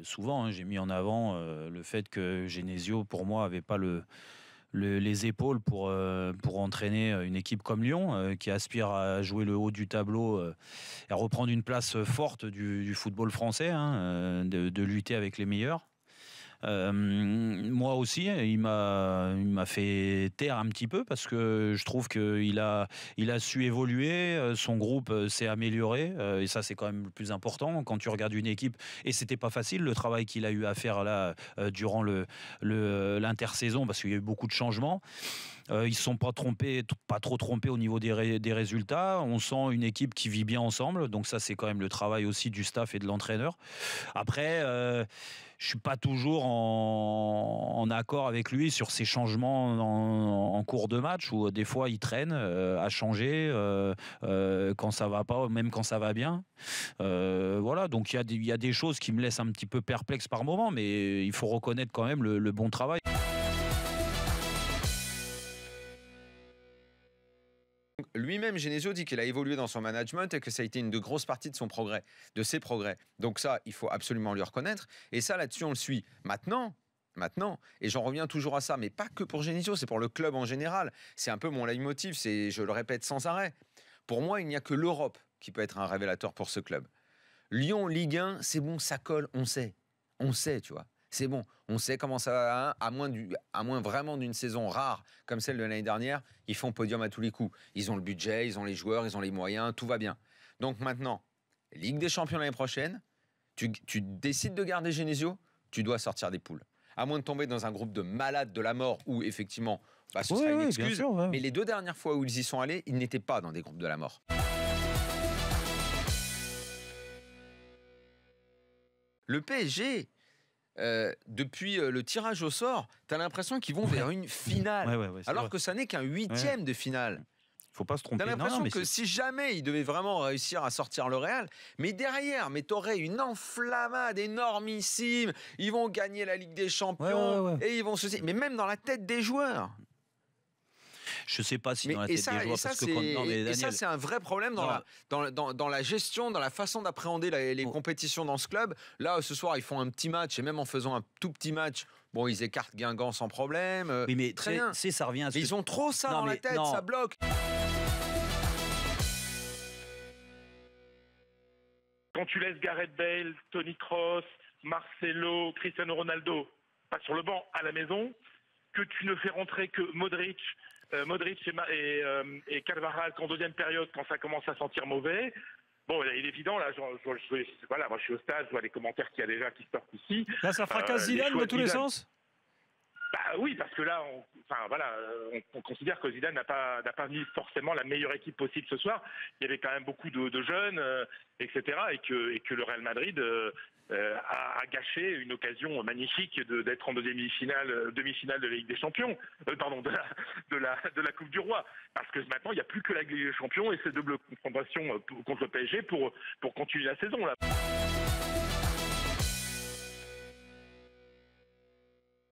Souvent, hein, j'ai mis en avant le fait que Genesio, pour moi, avait pas les épaules pour entraîner une équipe comme Lyon, qui aspire à jouer le haut du tableau et à reprendre une place forte du football français, hein, de lutter avec les meilleurs. Moi aussi, il m'a fait taire un petit peu parce que je trouve qu'il a su évoluer, son groupe s'est amélioré et ça c'est quand même le plus important quand tu regardes une équipe. Et c'était pas facile le travail qu'il a eu à faire là durant l'intersaison parce qu'il y a eu beaucoup de changements. Ils ne se sont pas trop trompés au niveau des résultats. On sent une équipe qui vit bien ensemble. Donc ça, c'est quand même le travail aussi du staff et de l'entraîneur. Après, je suis pas toujours en accord avec lui sur ces changements en cours de match où des fois il traîne à changer quand ça va pas, même quand ça va bien. Voilà, donc il y a des choses qui me laissent un petit peu perplexe par moment, mais il faut reconnaître quand même le bon travail. Lui-même, Genesio dit qu'il a évolué dans son management et que ça a été une de grosses parties de son progrès, de ses progrès. Donc ça, il faut absolument lui reconnaître. Et ça, là-dessus, on le suit. Maintenant, et j'en reviens toujours à ça, mais pas que pour Genesio, c'est pour le club en général. C'est un peu mon leitmotiv, je le répète sans arrêt. Pour moi, il n'y a que l'Europe qui peut être un révélateur pour ce club. Lyon, Ligue 1, c'est bon, ça colle, on sait. On sait, tu vois. C'est bon, on sait comment ça va, hein, à moins vraiment d'une saison rare comme celle de l'année dernière, ils font podium à tous les coups. Ils ont le budget, ils ont les joueurs, ils ont les moyens, tout va bien. Donc maintenant, Ligue des Champions l'année prochaine, tu décides de garder Genesio, tu dois sortir des poules. À moins de tomber dans un groupe de malades de la mort où effectivement, ce sera une excuse. Bien sûr, ouais. Mais les 2 dernières fois où ils y sont allés, ils n'étaient pas dans des groupes de la mort. Le PSG... depuis le tirage au sort, tu as l'impression qu'ils vont vers une finale, alors que ça n'est qu'un 8e de finale. Il faut pas se tromper. Tu as l'impression que si jamais ils devaient vraiment réussir à sortir le Real, mais derrière, tu aurais une enflammade énormissime. Ils vont gagner la Ligue des Champions et ils vont se... Mais même dans la tête des joueurs. Je sais pas si dans la tête des joueurs, parce que et ça, c'est un vrai problème dans la gestion, dans la façon d'appréhender les compétitions dans ce club. Là, ce soir, ils font un petit match, et même en faisant un tout petit match, bon, ils écartent Guingamp sans problème. Oui, mais très bien. Ça revient à ce mais ils ont trop ça dans la tête, ça bloque. Quand tu laisses Gareth Bale, Toni Kroos, Marcelo, Cristiano Ronaldo, pas sur le banc, à la maison, que tu ne fais rentrer que Modric et Carvajal qu'en deuxième période, quand ça commence à sentir mauvais. Bon, il est évident, là, voilà, moi je suis au stade, je vois les commentaires qu'il y a déjà qui sortent ici. Là, ça fracasse Zidane dans tous les sens. Bah oui, parce que là, on considère que Zidane n'a pas mis forcément la meilleure équipe possible ce soir. Il y avait quand même beaucoup de jeunes, etc. Et que le Real Madrid a gâché une occasion magnifique d'être en demi-finale de la Ligue des Champions, de la Coupe du Roi. Parce que maintenant, il n'y a plus que la Ligue des Champions et ces doubles confrontations contre le PSG pour continuer la saison là.